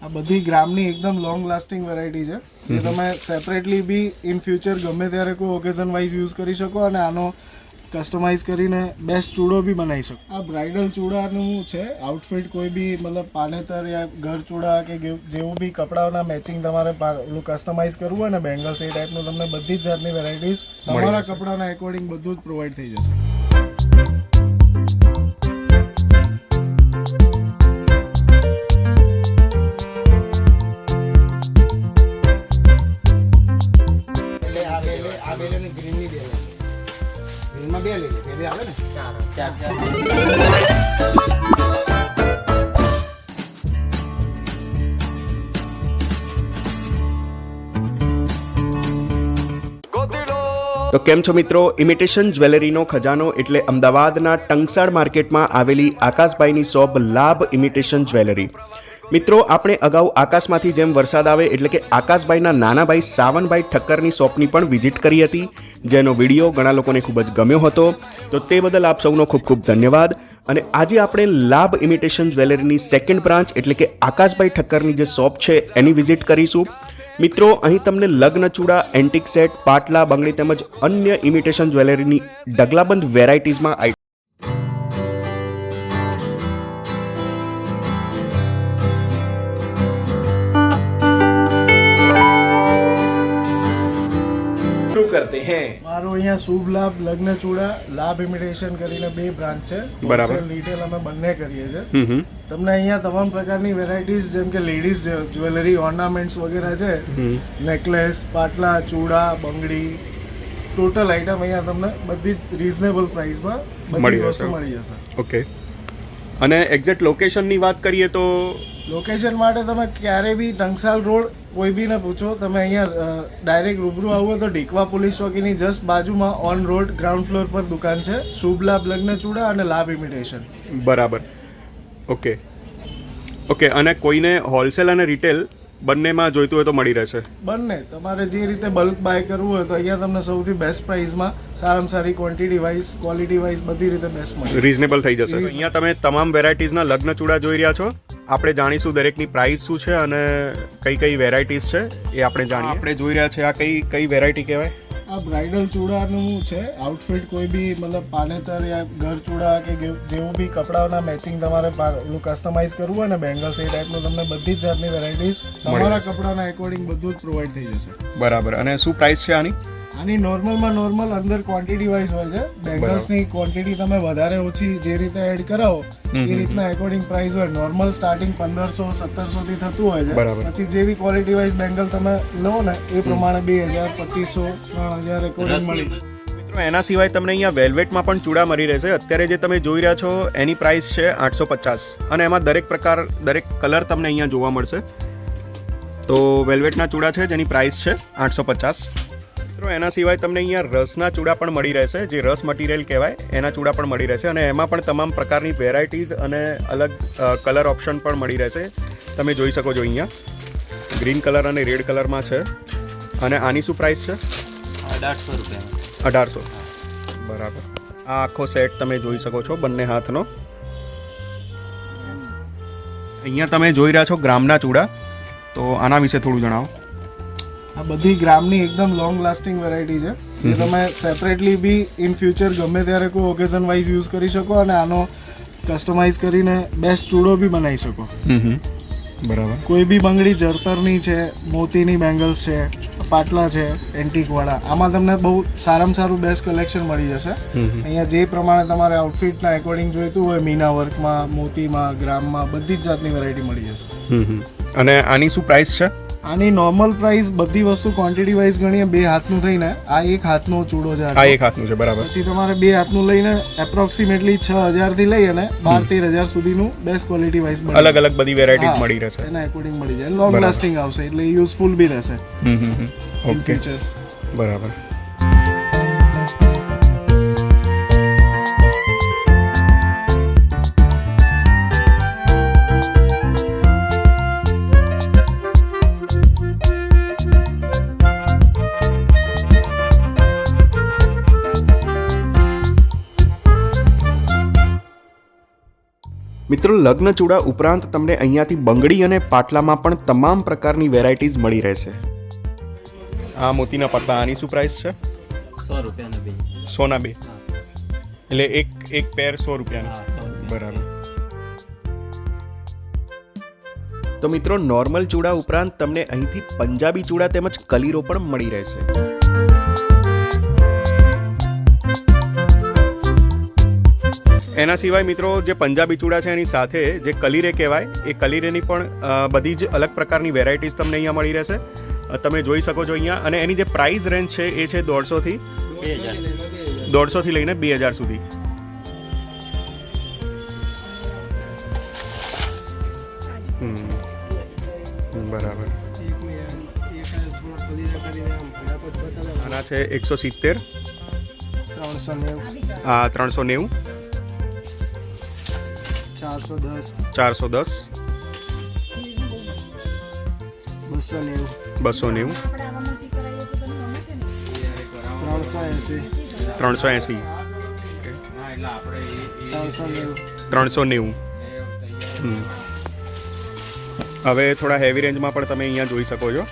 આ બધી ગ્રામની એકદમ લોંગ લાસ્ટિંગ વેરાયટી છે, જે તમે સેપરેટલી બી ઇન ફ્યુચર ગમે ત્યારે કોઈ ઓકેઝન વાઇઝ યુઝ કરી શકો અને આનો કસ્ટમાઇઝ કરીને બેસ્ટ ચૂડો બી બનાવી શકો. આ બ્રાઇડલ ચૂડાનું છે આઉટફિટ, કોઈ બી મતલબ પાનેતર યા ઘર ચૂડા કે જેવું બી કપડાઓના મેચિંગ તમારે કસ્ટમાઇઝ કરવું હોય ને બેંગલ્સ એ ટાઈપનું તમને બધી જ જાતની વેરાયટીઝ તમારા કપડાના એકોર્ડિંગ બધું જ પ્રોવાઈડ થઈ જશે. તો કેમ છો મિત્રો, ઇમિટેશન જ્વેલરીનો ખજાનો એટલે અમદાવાદના ટંકસાળ માર્કેટમાં આવેલી આકાશભાઈની શોપ લાભ ઇમિટેશન જ્વેલરી. મિત્રો, આપણે અગાઉ આકાશમાંથી જેમ વરસાદ આવે એટલે કે આકાશભાઈના નાના ભાઈ સાવનભાઈ ઠક્કરની શોપની પણ વિઝિટ કરી હતી, જેનો વિડીયો ઘણા લોકોને ખૂબ જ ગમ્યો હતો. તો તે બદલ આપ સૌનો ખૂબ ખૂબ ધન્યવાદ. અને આજે આપણે લાભ ઇમિટેશન જ્વેલરીની સેકન્ડ બ્રાન્ચ એટલે કે આકાશભાઈ ઠક્કરની જે શોપ છે એની વિઝિટ કરીશું. મિત્રો, અહીં તમને લગ્ન ચૂડા, એન્ટિક સેટ, પાટલા, બંગડી તેમજ અન્ય ઇમિટેશન જ્વેલરીની ઢગલાબંધ વેરાયટીઝમાં करते हैं. મારું અહીંયા શુભ લાભ લગ્ન ચૂડા લાભ ઇમિટેશન કરીને 2 બ્રાન્ચ છે. બરાબર. રિટેલ અમે બંને કરીએ છીએ. તમને અહીંયા તમામ પ્રકારની વેરાયટીઝ જેમ કે લેડીઝ જ્વેલરી, ઓર્નામેન્ટ્સ વગેરે છે, નેકલેસ, પાટલા, ચૂડા, બંગડી, ટોટલ આઈટમ અહીંયા તમને બધી જ રીઝનેબલ પ્રાઇસમાં બધી વસ્તુ મળી જશે. ઓકે. અને એક્ઝેક્ટ લોકેશનની વાત કરીએ તો લોકેશન માટે તમે ક્યારે બી ટંકસાલ રોડ કોઈ બી ને પૂછો, તમે અહીંયા ડાયરેક્ટ રૂબરૂ આવો તો ડીકવા પોલીસ ચોકીની જસ્ટ બાજુમાં ઓન રોડ ગ્રાઉન્ડ ફ્લોર પર દુકાન છે, શુભ લાભ લગ્ન ચૂડા અને લાભ ઇમિટેશન. બરાબર. Okay okay. અને કોઈને હોલસેલ અને રિટેલ બંનેમાં જોઈતું હોય તો મળી રહેશે? બંને. તમારે જે રીતે બલ્ક બાય કરવું હોય તો અહીંયા તમને સૌથી બેસ્ટ પ્રાઇસમાં સારામાં સારી ક્વોન્ટિટી વાઇઝ, ક્વોલિટી વાઇઝ બધી રીતે બેસ્ટ મળે, રીઝનેબલ થઈ જશે. અહીંયા તમે તમામ વેરાયટીઝના લગ્ન ચૂડા જોઈ રહ્યા છો. આપણે જાણીશું દરેકની પ્રાઇસ શું છે અને કઈ કઈ વેરાયટીઝ છે એ આપણે જાણીએ. આપણે જોઈ રહ્યા છે આ કઈ વેરાયટી કહેવાય? આ બ્રાઇડલ ચૂડાનું છે આઉટફિટ, કોઈ બી મતલબ પાનેતર યા ઘર ચૂડા કે જેવું બી કપડાઓના મેચિંગ તમારે કસ્ટમાઇઝ કરવું હોય ને બેંગલ્સ એ ટાઈપનું તમને બધી જ જાતની વેરાયટીઝ તમારા કપડાના એકોર્ડિંગ બધું જ પ્રોવાઈડ થઈ જશે. બરાબર. અને શું પ્રાઇસ છે આની? આની નોર્મલમાં નોર્મલ અંદર ક્વોન્ટિટી વાઇઝ હોય છે. બેંગલ્સની ક્વોન્ટિટી તમે વધારે ઓછી જે રીતે એડ કરાવો એ રીતના એકોર્ડિંગ પ્રાઇસ હોય. નોર્મલ સ્ટાર્ટિંગ 1500-1700 થી થતું હોય છે. પછી જેવી ક્વોલિટી વાઇઝ બેંગલ તમે લો ને એ પ્રમાણે 2000, 2500, 3000 એકોર્ડિંગ મળી. મિત્રો, એના સિવાય તમને અહીંયા વેલ્વેટમાં પણ ચૂડા મળી રહેશે. અત્યારે જે તમે જોઈ રહ્યા છો એની પ્રાઇસ છે 850 અને એમાં દરેક કલર તમને અહીંયા જોવા મળશે. તો વેલ્વેટના ચૂડા છે જેની પ્રાઇસ છે 850. મિત્રો, એના સિવાય તમને અહીંયા રસના ચૂડા પણ મળી રહેશે, જે રસ મટીરિયલ કહેવાય એના ચૂડા પણ મળી રહેશે. અને એમાં પણ તમામ પ્રકારની વેરાયટીઝ અને અલગ કલર ઓપ્શન પણ મળી રહેશે. તમે જોઈ શકો છો અહીંયા ગ્રીન કલર અને રેડ કલરમાં છે. અને આની શું પ્રાઇસ છે? 1800 રૂપિયા. 1800. બરાબર. આ આખો સેટ તમે જોઈ શકો છો બંને હાથનો. અહીંયા તમે જોઈ રહ્યા છો ગ્રામના ચૂડા. તો આના વિશે થોડું જણાવો. આ બધી ગ્રામની એકદમ લોંગ લાસ્ટિંગ વેરાયટી છે, જે તમે સેપરેટલી બી ઇન ફ્યુચર ગમે ત્યારે કોઈ ઓકેઝન વાઇઝ યુઝ કરી શકો અને આનો કસ્ટમાઇઝ કરીને બેસ્ટ ચૂડો બી બનાવી શકો. બરાબર. કોઈ બી બંગડી જરતરની છે, મોતીની બેંગલ્સ છે, પાટલા છે એન્ટિક વાળા, આમાં તમને બહુ સારામાં સારું બેસ્ટ કલેક્શન મળી જશે. અહીંયા જે પ્રમાણે તમારે આઉટફિટના એકોર્ડિંગ જોઈતું હોય, મીના વર્કમાં, મોતીમાં, ગ્રામમાં બધી જ જાતની વેરાયટી મળી જશે. અને આની શું પ્રાઇસ છે? આની નોર્મલ પ્રાઇસ બધી વસ્તુ ક્વોન્ટિટી વાઇઝ ગણીએ 2 હાથનું થઈને આ 1 હાથનો ચૂડો છે. આ 1 હાથનું છે. બરાબર. પછી તમારે 2 હાથનું લઈને એપ્રોક્સિમેટલી 6000 થી લઈ અને 12-13,000 સુધીનું બેસ્ટ ક્વોલિટી વાઇઝ અલગ અલગ બધી વેરાયટીઝ મળી રહેશે. એના એકોર્ડિંગ મળી જાય. લોંગ લાસ્ટિંગ આવશે એટલે યુઝફુલ બી રહેશે. ઓકે. બરાબર. મિત્રો લગ્ન ચૂડા ઉપરાંત તમને અહીંયાથી બંગડી અને પાટલામાં પણ તમામ પ્રકારની વેરાયટીઝ મળી રહેશે. આ મોતીના પટ્ટા, આની શું પ્રાઇસ છે? 100 રૂપિયાના બે. 100 ના બે, હા. એટલે એક પેર 100 રૂપિયાના. હા, 100 રૂપિયા. બરાબર. તો મિત્રો નોર્મલ ચૂડા ઉપરાંત તમને અહીંથી પંજાબી ચૂડા તેમજ કલીરો પણ મળી રહેશે. એના સિવાય મિત્રો જે પંજાબી ચૂડા છે એની સાથે જે કલીરે કહેવાય એ કલીરેની પણ બધી જ અલગ પ્રકારની વેરાયટીઝ તમને અહીંયા મળી રહેશે. તમે જોઈ શકો છો અહીંયા. અને એની જે પ્રાઇસ રેન્જ છે એ છે 150 થી લઈને 2000 સુધી. બરાબર. આના છે 170, 390, 410, 290, 380, 390. હવે થોડા હેવી રેન્જમાં પણ તમે અહીંયા જોઈ શકો છો.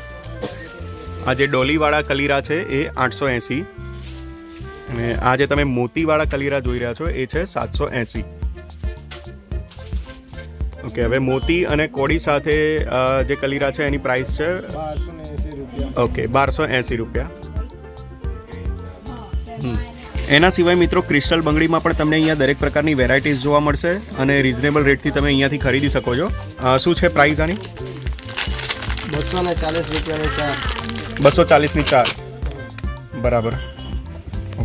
આ જે ડોલીવાળા કલીરા છે એ 880, અને આ જે તમે મોતીવાળા કલીરા જોઈ રહ્યા છો એ છે 780. ઓકે, હવે મોતી અને કોડી સાથે જે કલીરા છે એની પ્રાઇસ છે 1280 રૂપિયા. ઓકે 1280 રૂપિયા. એના સિવાય મિત્રો ક્રિસ્ટલ બંગડીમાં પણ તમને અહીંયા દરેક પ્રકારની વેરાયટીઝ જોવા મળશે અને રિઝનેબલ રેટથી તમે અહીંયાથી ખરીદી શકો છો. શું છે પ્રાઇસ આની? 240 રૂપિયાની 4. 240ની 4. બરાબર.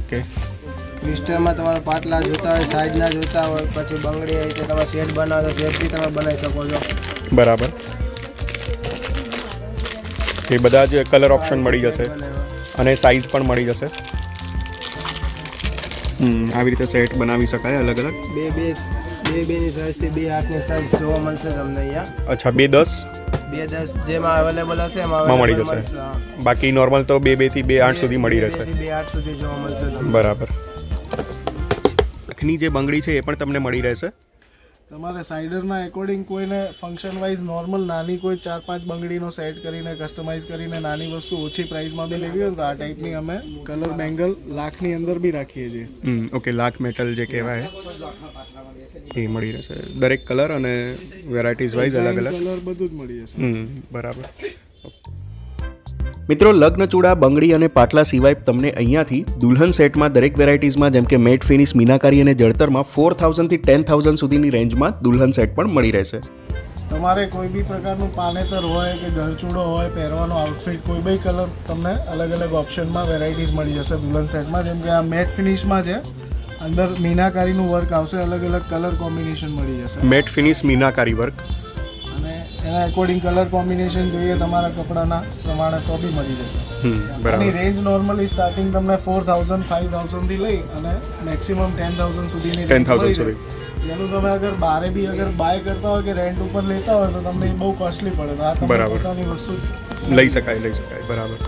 ઓકે. ક્રિસ્ટલમાં તમારે પાટલા જોતા હોય, સાઈઝના જોતા હોય, પછી બંગડી આવી તો તમે સેટ બનાવો, સેટ બી તમે બનાવી શકો છો. બરાબર. એ બધા જ કલર ઓપ્શન મળી જશે અને સાઈઝ પણ મળી જશે. આવી રીતે સેટ બનાવી શકાય અલગ અલગ. બેની સાઈઝથી 2 8ની સાઈઝ જોવા મળશે તમને અહીંયા. અચ્છા, 2 10 જેમાં અવેલેબલ હશે એમાં મળી જશે. બાકી નોર્મલ તો 2 થી 2 8 સુધી મળી રહેશે. 2 8 સુધી જોવા મળશે તમને. બરાબર. આંખની જે બંગડી છે એ પણ તમને મળી રહેશે. તમારે સાઇડરના એકોર્ડિંગ કોઈને ફંક્શન વાઇઝ નોર્મલ નાની કોઈ 4-5 બંગડીનો સેટ કરીને કસ્ટમાઇઝ કરીને નાની વસ્તુ ઓછી પ્રાઇસમાં બી લેવી હોય તો આ ટાઈપની અમે કલર બેંગલ લાખની અંદર બી રાખીએ છીએ. ઓકે, લાખ મેટલ જે કહેવાય એ મળી રહેશે. દરેક કલર અને વેરાયટીઝ વાઇઝ અલગ અલગ કલર બધું જ મળી જશે. બરાબર. મિત્રો લગ્ન ચૂડા, બંગડી અને પાટલા સિવાય તમને અહીંયાથી દુલ્હન સેટમાં દરેક વેરાયટીઝમાં જેમ કે મેટ ફિનિશ, મીનાકારી અને જળતરમાં 4000 થી 10000 સુધીની રેન્જમાં દુલ્હન સેટ પણ મળી રહેશે. તમારે કોઈ બી પ્રકારનું પાનેતર હોય કે ઘરચૂડો હોય, પહેરવાનો આઉટફિટ કોઈ બી કલર તમને અલગ અલગ ઓપ્શનમાં વેરાયટીઝ મળી જશે દુલ્હન સેટમાં. જેમ કે આ મેટ ફિનિશમાં છે, અંદર મીનાકારીનું વર્ક આવશે, અલગ અલગ કલર કોમ્બિનેશન મળી જશે. મેટ ફિનિશ મીનાકારી વર્ક અને એના એકોર્ડિંગ કલર કોમ્બિનેશન જોઈએ તમારા કપડાના પ્રમાણે તો બી મળી જશે. બરાબર. એની રેન્જ નોર્મલી સ્ટાર્ટિંગ તમને 4000 5000 થી લઈ અને મેક્સિમમ 10000 સુધીની 10,000 સુધી. જેનું તમે અગર બારે બી અગર બાય કરતા હોય કે રેન્ટ ઉપર લેતા હોય તો તમને એ બહુ કોસ્ટલી પડે. તો આ તમે પોતાની વસ્તુ લઈ શકાય. બરાબર.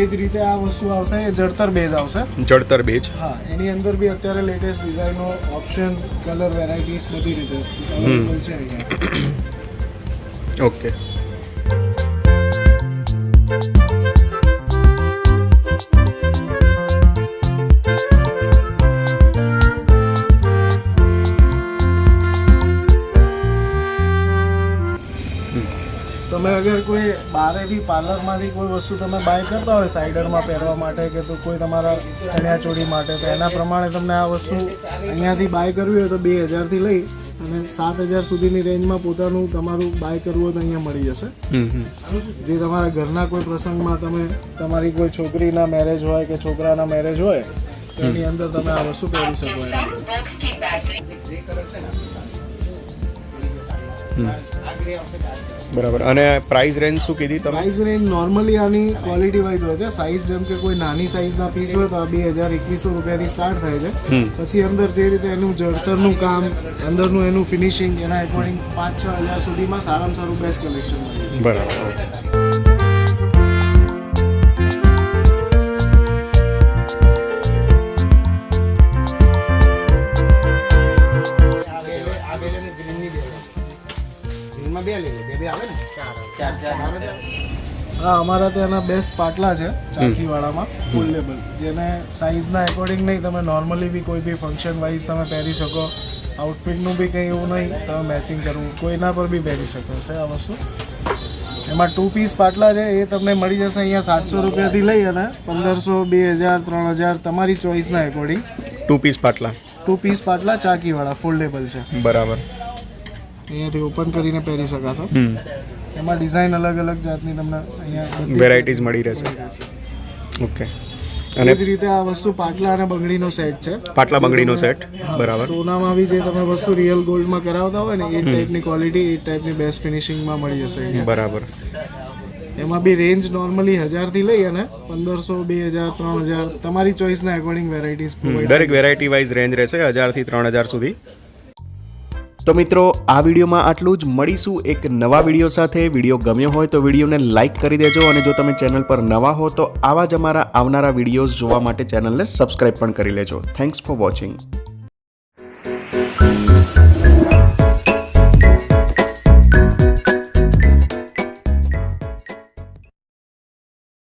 એ જ રીતે આ વસ્તુ આવશે, એ જળતર બેઝ આવશે. જળતર બેઝ. હા, એની અંદર બી અત્યારે લેટેસ્ટ ડિઝાઇનો, ઓપ્શન, કલર વેરાયટીઝ બધી રીતે અવેલેબલ છે અહીંયા. ઓકે. તમે અગર કોઈ બારે બી પાર્લરમાંથી કોઈ વસ્તુ તમે બાય કરતા હોય સાઇડરમાં પહેરવા માટે કે તો કોઈ તમારા ચણિયાચોળી માટે, તો એના પ્રમાણે તમને આ વસ્તુ અહીંયાથી બાય કરવી હોય તો 2000 થી લઈ અને 7000 સુધીની રેન્જમાં પોતાનું તમારું બાય કરવું હોય તો અહીંયા મળી જશે. જે તમારા ઘરના કોઈ પ્રસંગમાં તમે તમારી કોઈ છોકરીના મેરેજ હોય કે છોકરાના મેરેજ હોય તો એની અંદર તમે આ વસ્તુ પહેરી શકો. બરાબર. અને પ્રાઇસ રેન્જ શું કીધી તમે? પ્રાઇસ રેન્જ નોર્મલી આની ક્વોલિટી વાઇઝ હોય છે. સાઇઝ જેમ કે કોઈ નાની સાઇઝના પીસ હોય તો આ 2000-2100 રૂપિયાથી સ્ટાર્ટ થાય છે. પછી અંદર જે રીતે એનું જળતરનું કામ, અંદરનું એનું ફિનિશિંગ, એના એકોર્ડિંગ 5-6 હજાર સુધીમાં સારામાં સારું બેસ્ટ કલેક્શન મળે છે. બરાબર. હા, અમારા ત્યાંના બેસ્ટ પાટલા છે ચાકીવાળામાં, ફોલ્ડેબલ, જેને સાઇઝના એકોર્ડિંગ નહીં, તમે નોર્મલી બી કોઈ બી ફંક્શન વાઇઝ તમે પહેરી શકો. આઉટફિટનું બી કંઈ એવું નહીં, તમે મેચિંગ કરવું કોઈના પર બી પહેરી શકો છે આ વસ્તુ. એમાં 2 પીસ પાટલા છે, એ તમને મળી જશે અહીંયા 700 રૂપિયાથી લઈ અને 1500, 2000, 3000 તમારી ચોઈસના એકોર્ડિંગ. 2 પીસ પાટલા 2 પીસ પાટલા ચાકીવાળા ફોલ્ડેબલ છે, બરાબર. અહીંયાથી ઓપન કરીને પહેરી શકાશે. એમાં ડિઝાઇન અલગ અલગ જાતની તમને અહીંયા વેરાયટીઝ મળી રહેશે. ઓકે. અને એ જ રીતે આ વસ્તુ પાટલા અને બંગડીનો સેટ છે. પાટલા બંગડીનો સેટ, બરાબર. સોનામાં બી જે તમે વસ્તુ રિયલ ગોલ્ડમાં કરાવતા હોય ને એ ટાઈપની ક્વોલિટી, એ ટાઈપની બેસ્ટ ફિનિશિંગમાં મળી જશે અહીંયા. બરાબર. એમાં બી રેન્જ નોર્મલી 1000 થી લઈ અને 1500, 2000, 3000 તમારી ચોઈસના એકોર્ડિંગ વેરાયટીઝ દરેક વેરાયટી વાઇઝ રેન્જ રહેશે 1000 થી 3000 સુધી. તો મિત્રો, આ વિડીયોમાં આટલું જ. મળીશું એક નવા વિડીયો સાથે. વિડીયો ગમ્યો હોય તો વિડીયોને લાઇક કરી દેજો, અને જો તમે ચેનલ પર નવા હો તો આવા જ અમારા આવનારા વિડીયોઝ જોવા માટે ચેનલને સબસ્ક્રાઇબ પણ કરી લેજો. Thanks for watching.